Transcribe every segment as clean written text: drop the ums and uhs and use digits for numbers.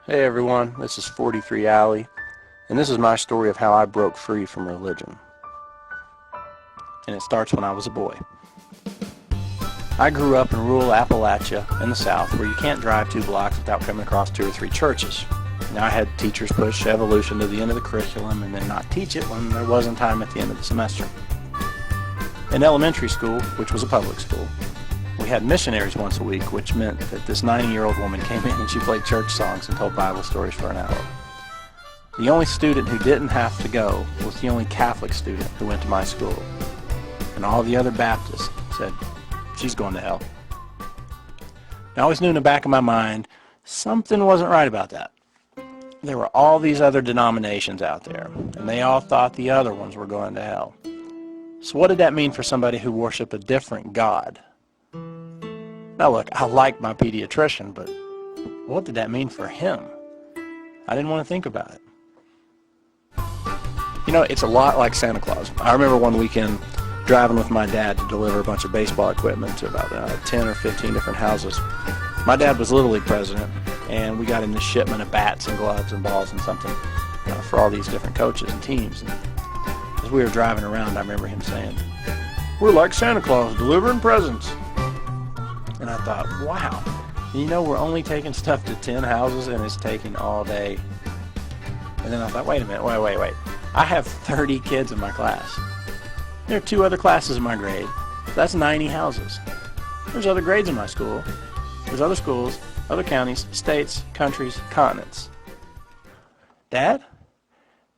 Hey everyone, this is 43 Alley, and this is my story of how I broke free from religion. And it starts when I was a boy. I grew up in rural Appalachia in the South, where you can't drive 2 blocks without coming across 2 or 3 churches. Now, I had teachers push evolution to the end of the curriculum and then not teach it when there wasn't time at the end of the semester. In elementary school, which was a public school, we had missionaries once a week, which meant that this 90-year-old woman came in and she played church songs and told Bible stories for an hour. The only student who didn't have to go was the only Catholic student who went to my school. And all the other Baptists said, she's going to hell. I always knew in the back of my mind, something wasn't right about that. There were all these other denominations out there, and they all thought the other ones were going to hell. So what did that mean for somebody who worshiped a different God? Now look, I like my pediatrician, but what did that mean for him? I didn't want to think about it. You know, it's a lot like Santa Claus. I remember one weekend driving with my dad to deliver a bunch of baseball equipment to about 10 or 15 different houses. My dad was Little League president, and we got him this shipment of bats and gloves and balls and something for all these different coaches and teams. And as we were driving around, I remember him saying, "We're like Santa Claus, delivering presents." And I thought, wow, you know, we're only taking stuff to 10 houses and it's taking all day. And then I thought, wait a minute, wait. I have 30 kids in my class. There are 2 other classes in my grade. So that's 90 houses. There's other grades in my school. There's other schools, other counties, states, countries, continents. Dad,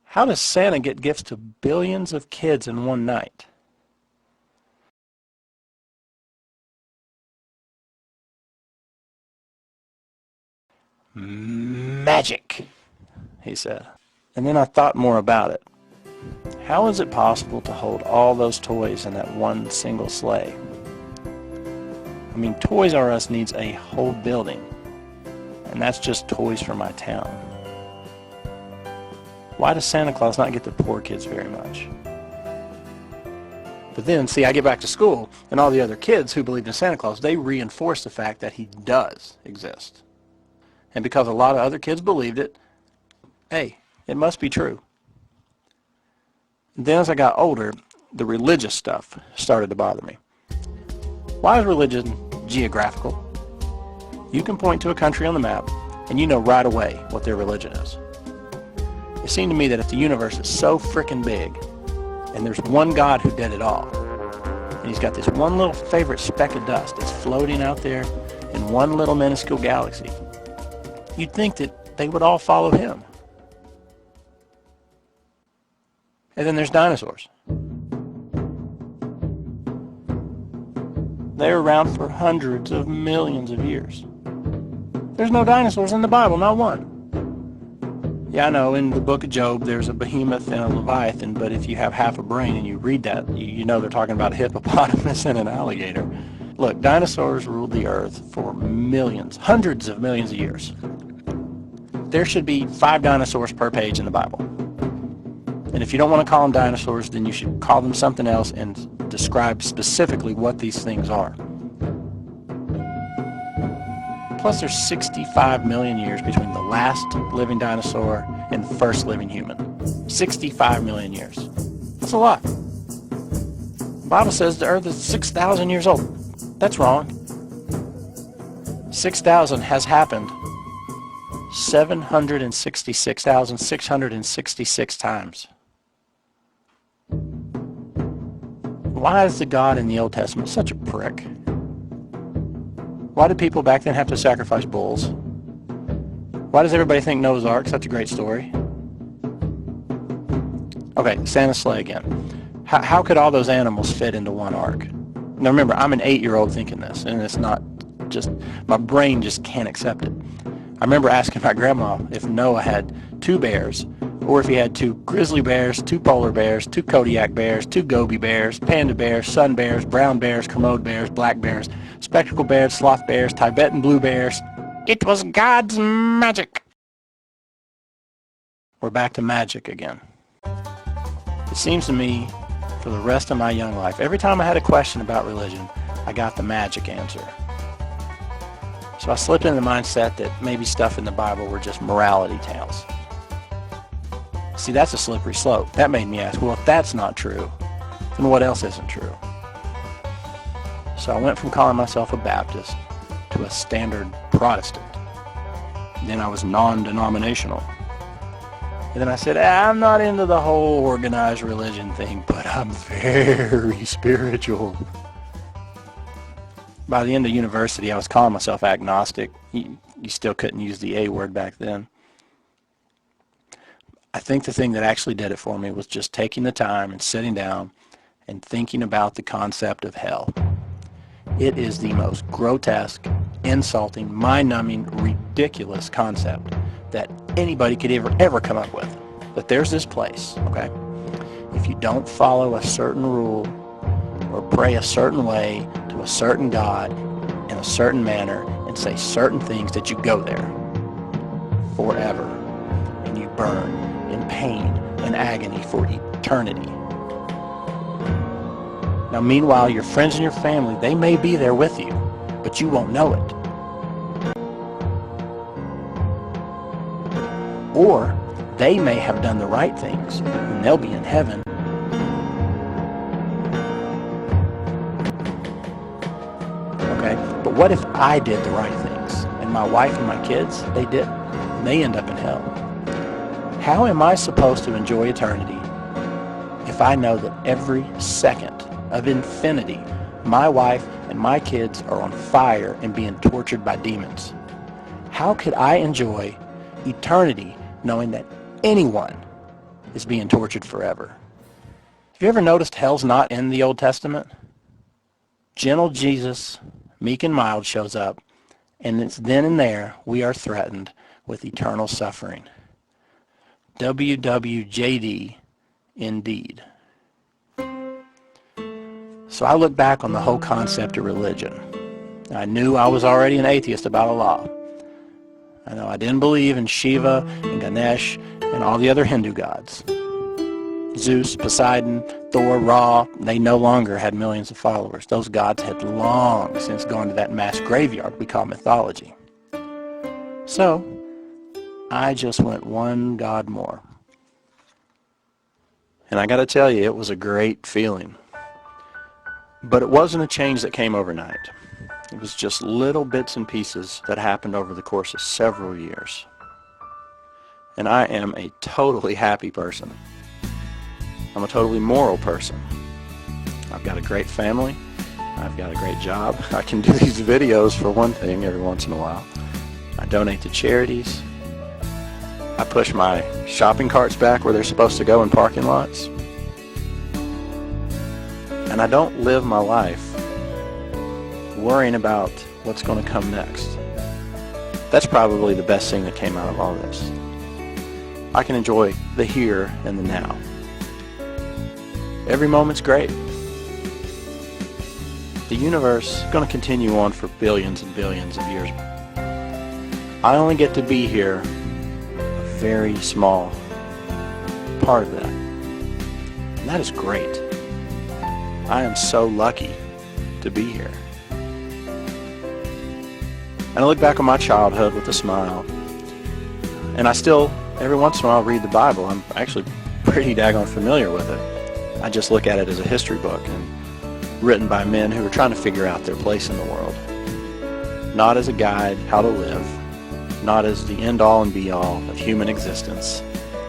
how does Santa get gifts to billions of kids in one night? Magic, he said. And then I thought more about it. How is it possible to hold all those toys in that one single sleigh? I mean, Toys R Us needs a whole building, and that's just toys for my town. Why does Santa Claus not get the poor kids very much? But then, see, I get back to school, and all the other kids who believed in Santa Claus, they reinforce the fact that he does exist. And because a lot of other kids believed it, hey, it must be true. And then as I got older, the religious stuff started to bother me. Why is religion geographical? You can point to a country on the map, and you know right away what their religion is. It seemed to me that if the universe is so frickin' big, and there's one God who did it all, and he's got this one little favorite speck of dust that's floating out there in one little minuscule galaxy, you'd think that they would all follow him. And then there's dinosaurs. They're around for hundreds of millions of years. There's no dinosaurs in the Bible, not one. Yeah, I know, in the book of Job, there's a behemoth and a leviathan, but if you have half a brain and you read that, you know they're talking about a hippopotamus and an alligator. Look, dinosaurs ruled the earth for millions, hundreds of millions of years. There should be 5 dinosaurs per page in the Bible. And if you don't want to call them dinosaurs, then you should call them something else and describe specifically what these things are. Plus, there's 65 million years between the last living dinosaur and the first living human. 65 million years. That's a lot. The Bible says the earth is 6,000 years old. That's wrong. 6,000 has happened 766,666 times. Why is the God in the Old Testament such a prick? Why did people back then have to sacrifice bulls? Why does everybody think Noah's Ark such a great story? Okay, Santa's sleigh again. How could all those animals fit into one ark? Now remember, I'm an 8-year-old thinking this, and it's not just, my brain just can't accept it. I remember asking my grandma if Noah had 2 bears, or if he had 2 grizzly bears, 2 polar bears, 2 Kodiak bears, 2 Gobi bears, panda bears, sun bears, brown bears, Kermode bears, black bears, spectacle bears, sloth bears, Tibetan blue bears. It was God's magic. We're back to magic again. It seems to me, for the rest of my young life, every time I had a question about religion, I got the magic answer. So I slipped into the mindset that maybe stuff in the Bible were just morality tales. See, that's a slippery slope. That made me ask, well, if that's not true, then what else isn't true? So I went from calling myself a Baptist to a standard Protestant. Then I was non-denominational. And then I said, I'm not into the whole organized religion thing, but I'm very spiritual. By the end of university, I was calling myself agnostic. You still couldn't use the A word back then. I think the thing that actually did it for me was just taking the time and sitting down and thinking about the concept of hell. It is the most grotesque, insulting, mind-numbing, ridiculous concept that anybody could ever come up with. But there's this place, okay? If you don't follow a certain rule or pray a certain way to a certain God in a certain manner and say certain things, that you go there forever and you burn in pain and agony for eternity. Now, meanwhile, your friends and your family, they may be there with you, but you won't know it. Or they may have done the right things, and they'll be in heaven. Okay, but what if I did the right things, and my wife and my kids, they didn't, and they end up in hell? How am I supposed to enjoy eternity if I know that every second of infinity, my wife and my kids are on fire and being tortured by demons? How could I enjoy eternity knowing that anyone is being tortured forever? Have you ever noticed hell's not in the Old Testament? Gentle Jesus, meek and mild, shows up, and it's then and there we are threatened with eternal suffering. WWJD indeed. So I look back on the whole concept of religion. I knew I was already an atheist about Allah. I know I didn't believe in Shiva and Ganesh and all the other Hindu gods. Zeus, Poseidon, Thor, Ra, they no longer had millions of followers. Those gods had long since gone to that mass graveyard we call mythology. So I just went one God more. And I got to tell you, it was a great feeling. But it wasn't a change that came overnight. It was just little bits and pieces that happened over the course of several years. And I am a totally happy person. I'm a totally moral person. I've got a great family. I've got a great job. I can do these videos for one thing every once in a while. I donate to charities. I push my shopping carts back where they're supposed to go in parking lots. And I don't live my life worrying about what's going to come next. That's probably the best thing that came out of all this. I can enjoy the here and the now. Every moment's great. The universe is going to continue on for billions and billions of years. I only get to be here a very small part of that. And that is great. I am so lucky to be here. And I look back on my childhood with a smile. And I still, every once in a while, read the Bible. I'm actually pretty daggone familiar with it. I just look at it as a history book and written by men who are trying to figure out their place in the world. Not as a guide how to live, not as the end-all and be-all of human existence.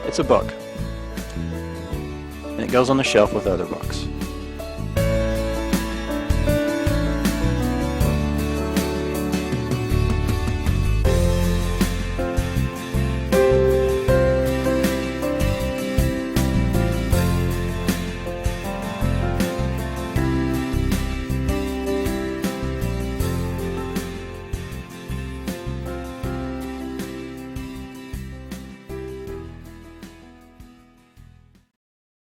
It's a book. And it goes on the shelf with other books.